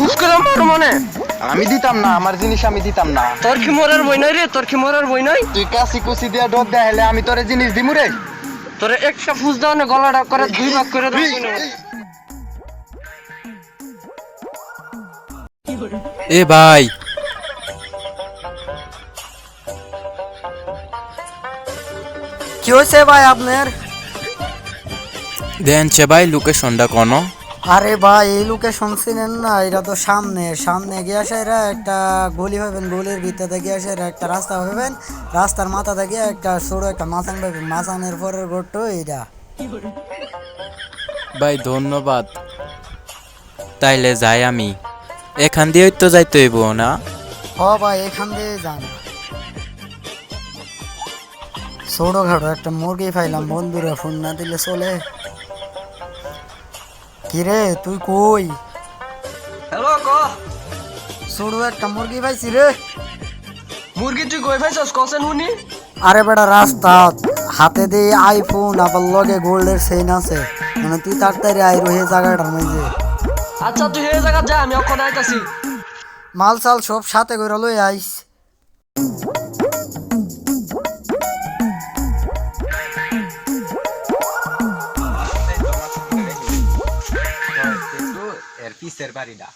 ফুস করে মার মানে আমি দিতাম না, আমার জিনিস আমি দিতাম না। তোর কি মরার বই নাই রে, তোর কি মরার বই নাই? তুই কাশি কুচি দিয়া ডর দেখাইলে আমি তোরে জিনিস দিমু রে। তোরে একটা ফুস দাও না, গলাটা করে দুই ভাগ করে দাও। এ ভাই, কি হয়েছে ভাই আপনার? দেন সে ভাই লোকেশনটা কোন? আরে ভাই এই লোকেশন চিনেন না? এটা তো সামনে সামনে গিয়ে এরা একটা গলি পাবেন, গলির ভিতরে গিয়ে এরা একটা রাস্তা পাবেন, রাস্তার মাথা থেকে একটা ছোট একটা মাচান পাবেন, মাচানের পরের ঘরটা এইটা। ভাই ধন্যবাদ, তাইলে যাই আমি। এখান দিয়ে তো যাইতে হইব না? হ ভাই এখান দিয়ে যান। ছোটখাটো একটা মুরগি পাইলাম, বন্ধুরা ফোন না দিলে চলে। কিরে তুই কই? হ্যালো ক ছোট একটা মুরগি পাইছি রে। মুরগি তুই কই পাইছস কসেন হুনি? আরে বেটা রাস্তা হাতে দিয়ে আইফোন, আবার লগে গোল্ডের চেইন আছে, মানে তুই তাড়াতাড়ি আইরো হে জায়গাটার মধ্যে। আচ্ছা তুই এই জায়গা যা, আমি ওখানে আইতাছি। মাল চাল সব সাথে করে লই আইস। এর পিসের বাড়িটা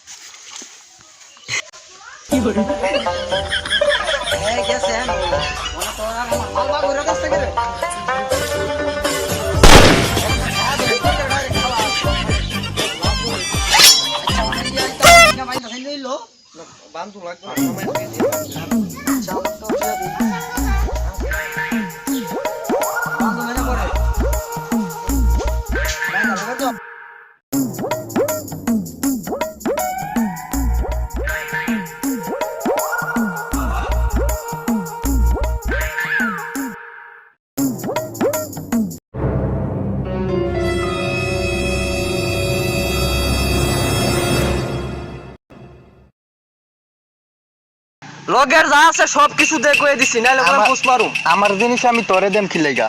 লগের যা আছে সব কিছু দেখে দিছি, নাইলে করে ফুস মারুম। আমার জিনিস আমি তোরে দেম খিলাইগা।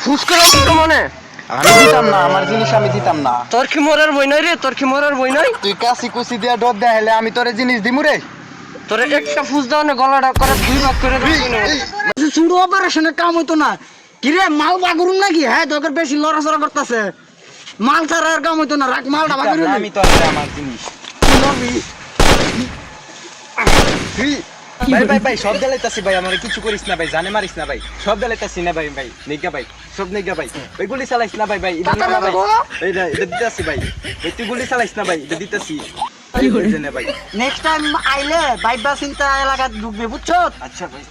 ফুস করে মার মানে আমি দিতাম না, আমার জিনিস আমি দিতাম না। তোর কি মরার বই নাই রে, তোর কি মরার বই নাই? তুই কাশি কুচি দিয়া ডর দেখাইলে আমি তোরে জিনিস দিমু রে। তোরে একটা ফুস দাও না, গলাটা করে দুই ভাগ করে দাও। শুরু অপারেশনের কাম হইতো না? কিরে মাল বাগুরুম নাকি? হ্যাঁ তোকে বেশি লড়াচড়া করতেছে, মাল ছাড়া আর কাম হইতো না। রাখ মালটা বাগুরু। আমি তোরে আমার জিনিস। ভাই ভাই ভাই সব দেলাইতাছি ভাই, আমারে কিছু করিস না ভাই, জানে মারিস না ভাই, সব দেলাইতাছি না ভাই। ভাই নেগা ভাই, সব নেগা ভাই, ওই গুলি চালাইস না ভাই। ভাই এটা না ভাই, এটা দিতাছি ভাই। ওই তুই গুলি চালাইস না ভাই, এটা দিতাছি। কি হইছে না ভাই? নেক্সট টাইম আইলে বাইবা চিন্তা এলাকাত ঢুকবে, বুঝছো? আচ্ছা ভাই,